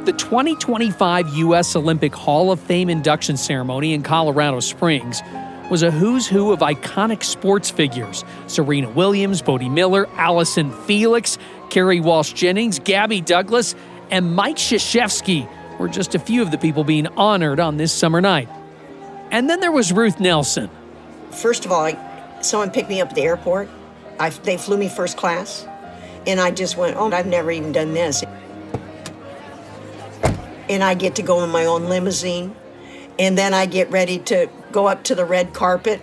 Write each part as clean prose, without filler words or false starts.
The 2025 U.S. Olympic Hall of Fame induction ceremony in Colorado Springs was a who's who of iconic sports figures. Serena Williams, Bodie Miller, Allison Felix, Kerry Walsh Jennings, Gabby Douglas, and Mike Krzyzewski were just a few of the people being honored on this summer night. And then there was Ruth Nelson. First of all, someone picked me up at the airport. They flew me first class, and I just went, oh, I've never even done this. And I get to go in my own limousine, and then I get ready to go up to the red carpet,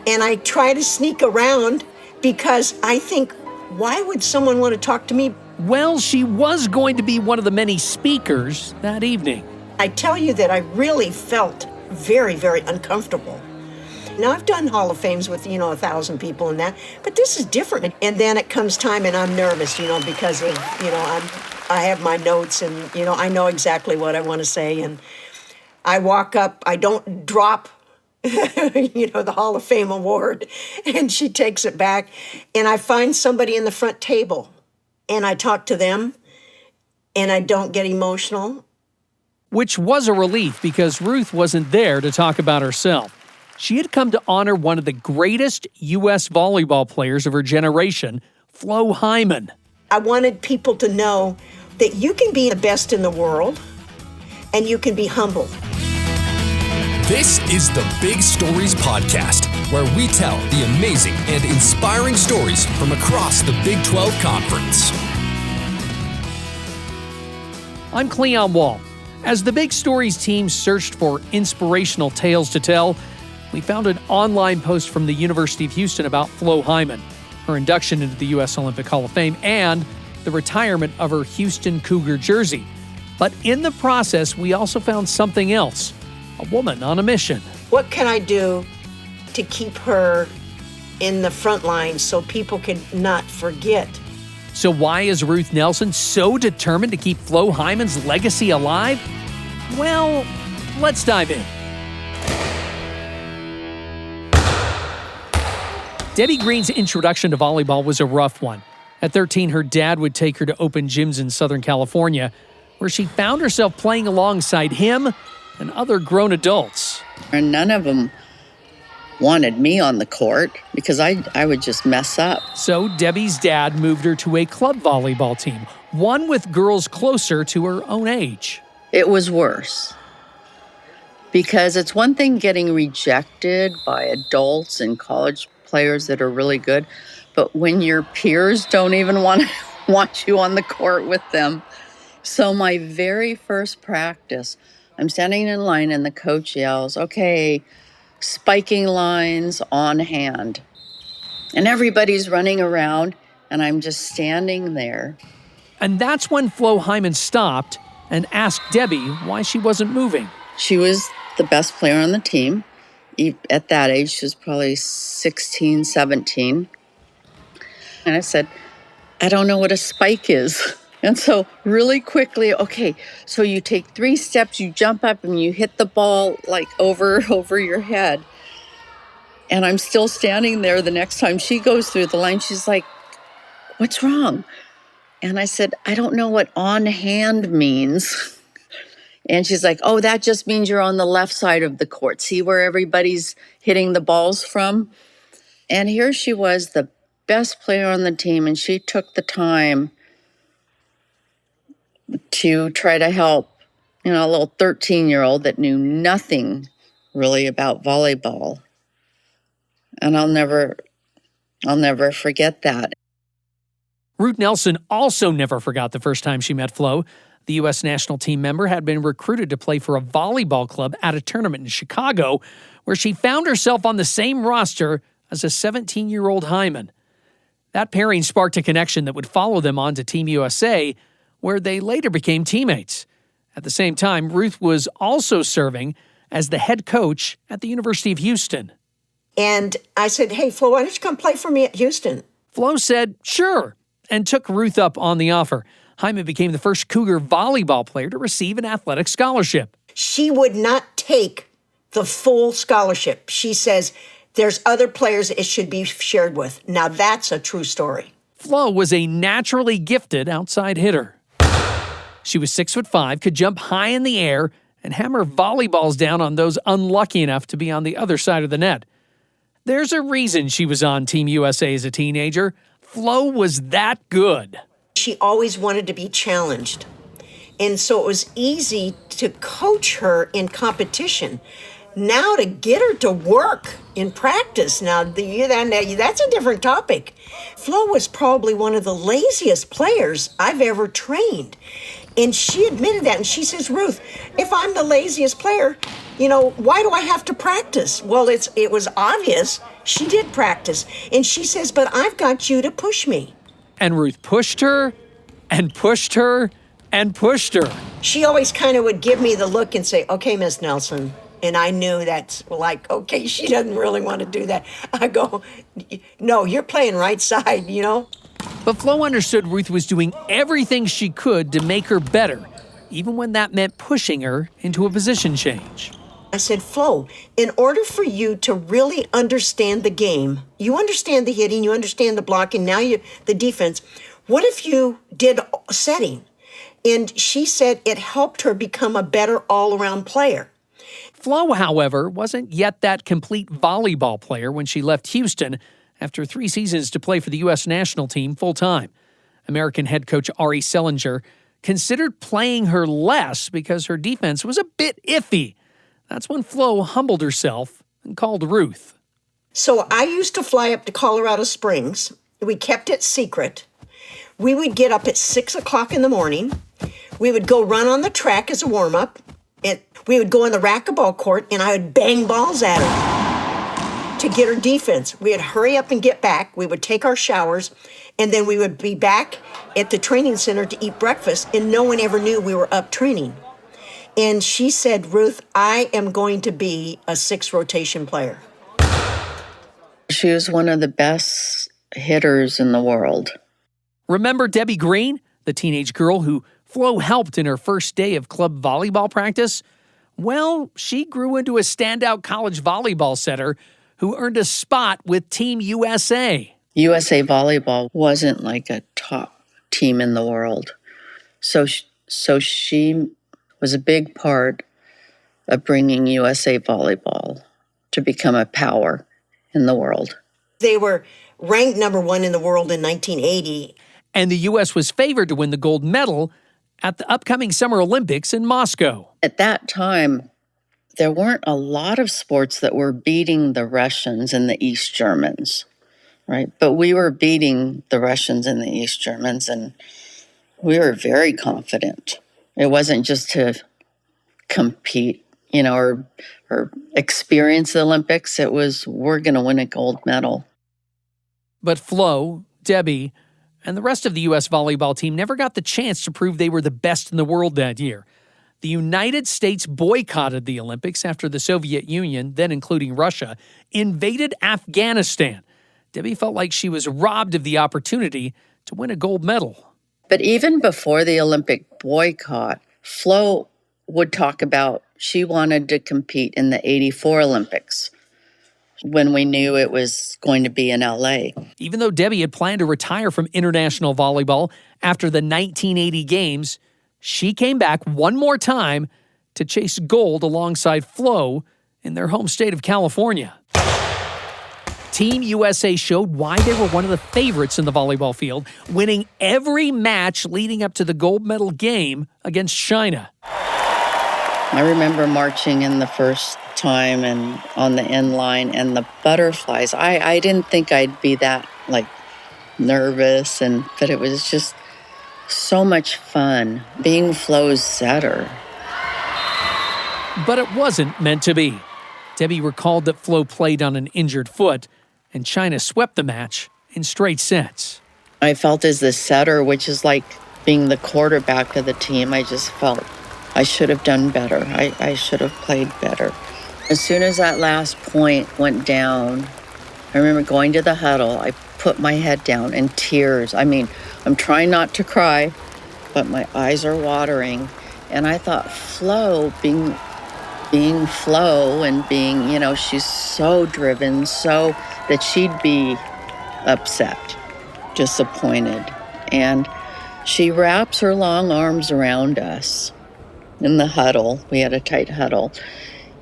and I try to sneak around because I think, why would someone want to talk to me? Well, she was going to be one of the many speakers that evening. I tell you that I really felt very, very uncomfortable. Now, I've done Hall of Fames with, 1,000 people and that, but this is different. And then it comes time and I'm nervous, because of, I have my notes and, I know exactly what I want to say. And I walk up, I don't drop, the Hall of Fame award. And she takes it back. And I find somebody in the front table and I talk to them and I don't get emotional. Which was a relief because Ruth wasn't there to talk about herself. She had come to honor one of the greatest U.S. volleyball players of her generation, Flo Hyman. I wanted people to know that you can be the best in the world and you can be humble. This is the Big Stories Podcast, where we tell the amazing and inspiring stories from across the Big 12 Conference. I'm Cleon Wall. As the Big Stories team searched for inspirational tales to tell, we found an online post from the University of Houston about Flo Hyman, her induction into the U.S. Olympic Hall of Fame, and the retirement of her Houston Cougar jersey. But in the process, we also found something else, a woman on a mission. What can I do to keep her in the front line so people can not forget? So why is Ruth Nelson so determined to keep Flo Hyman's legacy alive? Well, let's dive in. Debbie Green's introduction to volleyball was a rough one. At 13, her dad would take her to open gyms in Southern California, where she found herself playing alongside him and other grown adults. And none of them wanted me on the court because I would just mess up. So Debbie's dad moved her to a club volleyball team, one with girls closer to her own age. It was worse because it's one thing getting rejected by adults and college players that are really good, but when your peers don't even want you on the court with them. So my very first practice, I'm standing in line and the coach yells, okay, spiking lines on hand. And everybody's running around and I'm just standing there. And that's when Flo Hyman stopped and asked Debbie why she wasn't moving. She was the best player on the team. At that age, she was probably 16, 17. And I said, I don't know what a spike is. And so really quickly, okay, so you take 3 steps, you jump up and you hit the ball like over your head. And I'm still standing there. The next time she goes through the line, she's like, what's wrong? And I said, I don't know what on hand means. And she's like, oh, that just means you're on the left side of the court. See where everybody's hitting the balls from? And here she was, the best player on the team, and she took the time to try to help, a little 13-year-old that knew nothing really about volleyball. And I'll never forget that. Ruth Nelson also never forgot the first time she met Flo. The U.S. national team member had been recruited to play for a volleyball club at a tournament in Chicago, where she found herself on the same roster as a 17-year-old Hyman. That pairing sparked a connection that would follow them on to Team USA, where they later became teammates. At the same time, Ruth was also serving as the head coach at the University of Houston. And I said, hey, Flo, why don't you come play for me at Houston? Flo said, sure, and took Ruth up on the offer. Hyman became the first Cougar volleyball player to receive an athletic scholarship. She would not take the full scholarship. She says, there's other players it should be shared with. Now that's a true story. Flo was a naturally gifted outside hitter. She was 6'5", could jump high in the air and hammer volleyballs down on those unlucky enough to be on the other side of the net. There's a reason she was on Team USA as a teenager. Flo was that good. She always wanted to be challenged. And so it was easy to coach her in competition. Now to get her to work in practice, that's a different topic. Flo was probably one of the laziest players I've ever trained. And she admitted that. And she says, Ruth, if I'm the laziest player, why do I have to practice? Well, it was obvious she did practice. And she says, but I've got you to push me. And Ruth pushed her and pushed her and pushed her. She always kind of would give me the look and say, okay, Miss Nelson. And I knew that's like, okay, she doesn't really want to do that. I go, no, you're playing right side, But Flo understood Ruth was doing everything she could to make her better, even when that meant pushing her into a position change. I said, Flo, in order for you to really understand the game, you understand the hitting, you understand the blocking, now the defense, what if you did setting? And she said it helped her become a better all-around player. Flo, however, wasn't yet that complete volleyball player when she left Houston after 3 seasons to play for the U.S. national team full-time. American head coach Ari Sellinger considered playing her less because her defense was a bit iffy. That's when Flo humbled herself and called Ruth. So I used to fly up to Colorado Springs. We kept it secret. We would get up at 6 o'clock in the morning. We would go run on the track as a warm-up. We would go in the racquetball court, and I would bang balls at her to get her defense. We would hurry up and get back. We would take our showers, and then we would be back at the training center to eat breakfast, and no one ever knew we were up training. And she said, Ruth, I am going to be a 6 rotation player. She was one of the best hitters in the world. Remember Debbie Green, the teenage girl who Flo helped in her first day of club volleyball practice? Well, she grew into a standout college volleyball setter who earned a spot with Team USA. USA Volleyball wasn't like a top team in the world. So she was a big part of bringing USA Volleyball to become a power in the world. They were ranked number 1 in the world in 1980. And the U.S. was favored to win the gold medal at the upcoming Summer Olympics in Moscow. At that time, there weren't a lot of sports that were beating the Russians and the East Germans, right? But we were beating the Russians and the East Germans, and we were very confident. It wasn't just to compete, or experience the Olympics. It was, we're going to win a gold medal. But Flo, Debbie, and the rest of the U.S. volleyball team never got the chance to prove they were the best in the world that year. The United States boycotted the Olympics after the Soviet Union, then including Russia, invaded Afghanistan. Debbie felt like she was robbed of the opportunity to win a gold medal. But even before the Olympic boycott, Flo would talk about she wanted to compete in the '84 Olympics when we knew it was going to be in L.A. Even though Debbie had planned to retire from international volleyball after the 1980 games, she came back one more time to chase gold alongside Flo in their home state of California. Team USA showed why they were one of the favorites in the volleyball field, winning every match leading up to the gold medal game against China. I remember marching in the first time and on the end line and the butterflies. I didn't think I'd be that nervous, but it was just so much fun being Flo's setter. But it wasn't meant to be. Debbie recalled that Flo played on an injured foot, and China swept the match in straight sets. I felt as the setter, which is like being the quarterback of the team, I just felt I should have done better. I should have played better. As soon as that last point went down, I remember going to the huddle. I put my head down in tears. I'm trying not to cry, but my eyes are watering. And I thought Flo, being Flo and being, she's so driven, so that she'd be upset, disappointed. And She wraps her long arms around us in the huddle. We had a tight huddle.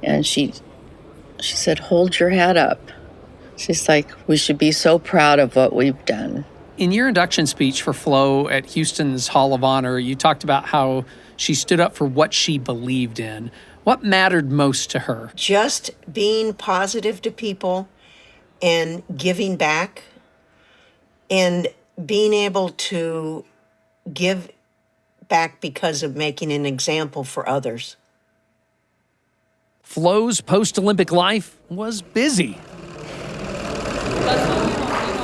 And she said, hold your head up. She's like, we should be so proud of what we've done. In your induction speech for Flo at Houston's Hall of Honor, you talked about how she stood up for what she believed in. What mattered most to her? Just being positive to people and giving back and being able to give back because of making an example for others. Flo's post-Olympic life was busy.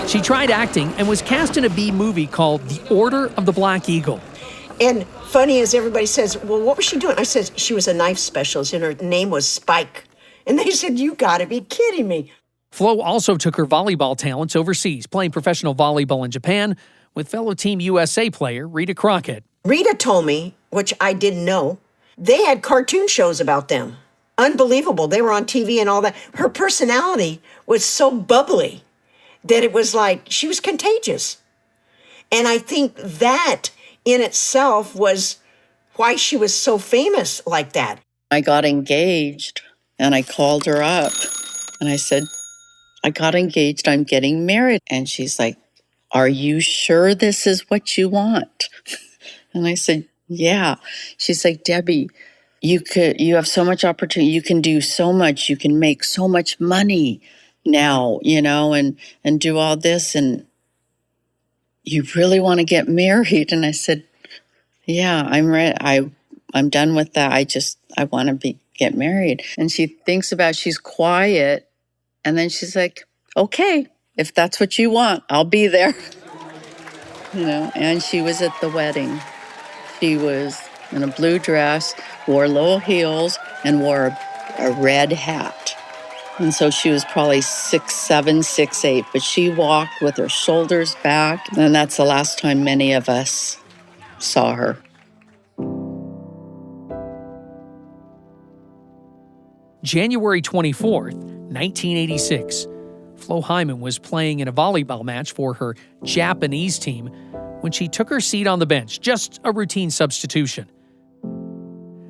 She tried acting and was cast in a B movie called The Order of the Black Eagle. And funny as everybody says, well, what was she doing? I said she was a knife specialist and her name was Spike. And they said, you gotta be kidding me. Flo also took her volleyball talents overseas, playing professional volleyball in Japan with fellow Team USA player Rita Crockett. Rita told me, which I didn't know, they had cartoon shows about them. Unbelievable. They were on TV and all that. Her personality was so bubbly that it was like she was contagious. And I think that in itself was why she was so famous like that. I got engaged and I called her up and I said, I got engaged, I'm getting married. And she's like, are you sure this is what you want? And I said, yeah. She's like, Debbie, you have so much opportunity. You can do so much. You can make so much money now, and do all this. And you really want to get married? And I said, yeah, I'm ready. I'm done with that. I want to get married. And she thinks about, she's quiet. And then she's like, okay, if that's what you want, I'll be there. And she was at the wedding. She was in a blue dress, wore low heels, and wore a red hat. And so she was probably 6'7", 6'8", but she walked with her shoulders back. And that's the last time many of us saw her. January 24th, 1986. Flo Hyman was playing in a volleyball match for her Japanese team when she took her seat on the bench, just a routine substitution.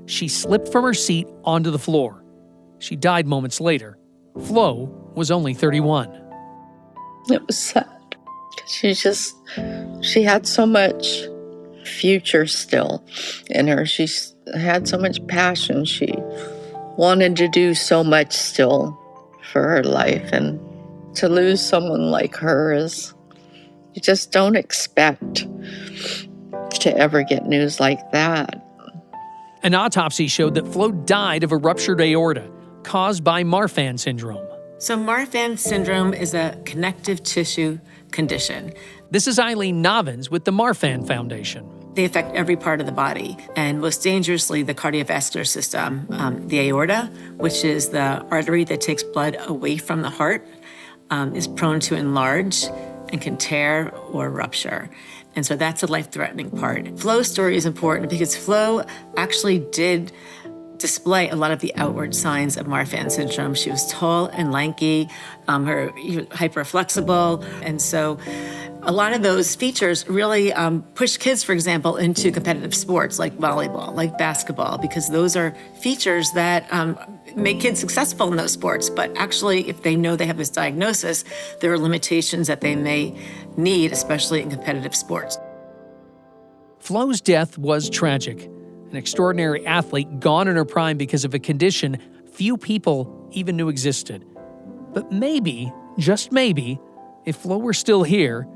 She slipped from her seat onto the floor. She died moments later. Flo was only 31. It was sad. She had so much future still in her. She had so much passion. She wanted to do so much still for her life. And to lose someone like her is, you just don't expect to ever get news like that. An autopsy showed that Flo died of a ruptured aorta caused by Marfan Syndrome. So Marfan Syndrome is a connective tissue condition. This is Eileen Novins with the Marfan Foundation. They affect every part of the body, and most dangerously, the cardiovascular system. The aorta, which is the artery that takes blood away from the heart, is prone to enlarge and can tear or rupture. And so that's a life-threatening part. Flo's story is important because Flo actually did display a lot of the outward signs of Marfan syndrome. She was tall and lanky, her hyperflexible, and so a lot of those features really push kids, for example, into competitive sports like volleyball, like basketball, because those are features that make kids successful in those sports. But actually, if they know they have this diagnosis, there are limitations that they may need, especially in competitive sports. Flo's death was tragic. An extraordinary athlete gone in her prime because of a condition few people even knew existed. But maybe, just maybe, if Flo were still here,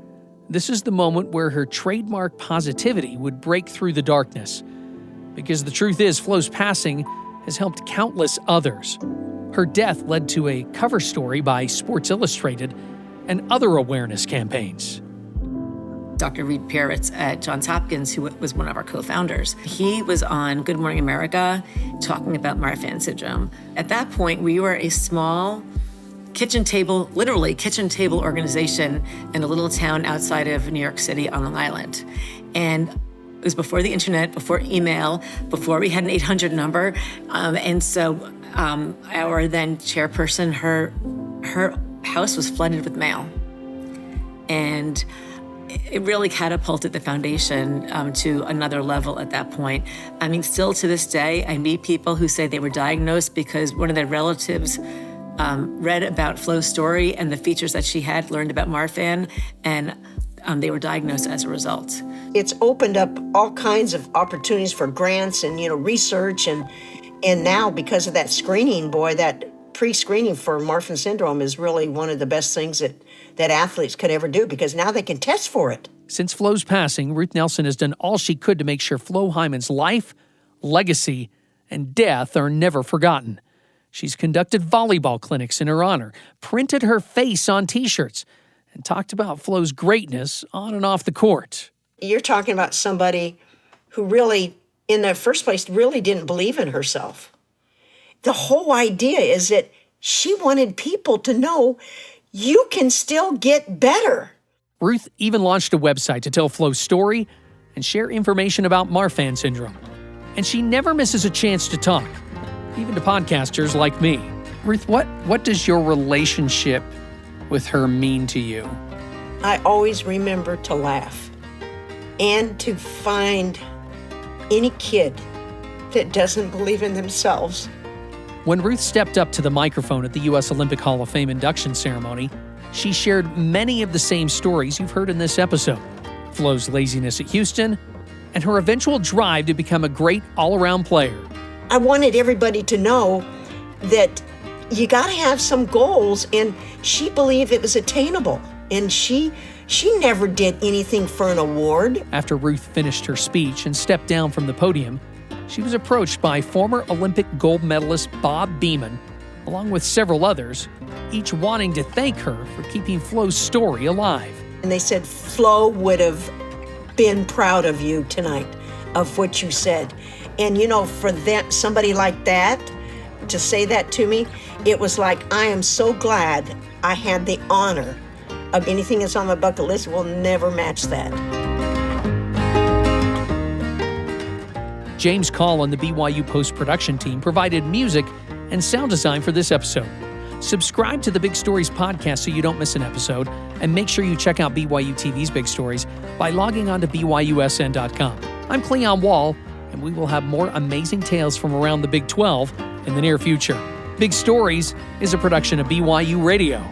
this is the moment where her trademark positivity would break through the darkness. Because the truth is, Flo's passing has helped countless others. Her death led to a cover story by Sports Illustrated and other awareness campaigns. Dr. Reed Peretz at Johns Hopkins, who was one of our co-founders, he was on Good Morning America talking about Marfan syndrome. At that point, we were a small kitchen table, literally kitchen table organization in a little town outside of New York City on Long Island. And it was before the internet, before email, before we had an 800 number. And so our then chairperson, her house was flooded with mail. And it really catapulted the foundation to another level at that point. I mean, still to this day, I meet people who say they were diagnosed because one of their relatives read about Flo's story and the features that she had, learned about Marfan, and they were diagnosed as a result. It's opened up all kinds of opportunities for grants and, research. And now, because of that screening, that pre-screening for Marfan Syndrome is really one of the best things that athletes could ever do, because now they can test for it. Since Flo's passing, Ruth Nelson has done all she could to make sure Flo Hyman's life, legacy, and death are never forgotten. She's conducted volleyball clinics in her honor, printed her face on T-shirts, and talked about Flo's greatness on and off the court. You're talking about somebody who really, in the first place, really didn't believe in herself. The whole idea is that she wanted people to know you can still get better. Ruth even launched a website to tell Flo's story and share information about Marfan Syndrome. And she never misses a chance to talk, even to podcasters like me. Ruth, what does your relationship with her mean to you? I always remember to laugh and to find any kid that doesn't believe in themselves. When Ruth stepped up to the microphone at the U.S. Olympic Hall of Fame induction ceremony, she shared many of the same stories you've heard in this episode. Flo's laziness at Houston and her eventual drive to become a great all-around player. I wanted everybody to know that you got to have some goals, and she believed it was attainable. And she never did anything for an award. After Ruth finished her speech and stepped down from the podium, she was approached by former Olympic gold medalist Bob Beamon, along with several others, each wanting to thank her for keeping Flo's story alive. And they said, Flo would have been proud of you tonight, of what you said. And for that, somebody like that, to say that to me, it was like, I am so glad I had the honor of anything that's on my bucket list will never match that. James Call and the BYU post-production team provided music and sound design for this episode. Subscribe to the Big Stories podcast so you don't miss an episode, and make sure you check out BYUtv's Big Stories by logging on to BYUSN.com. I'm Cleon Wall, and we will have more amazing tales from around the Big 12 in the near future. Big Stories is a production of BYU Radio.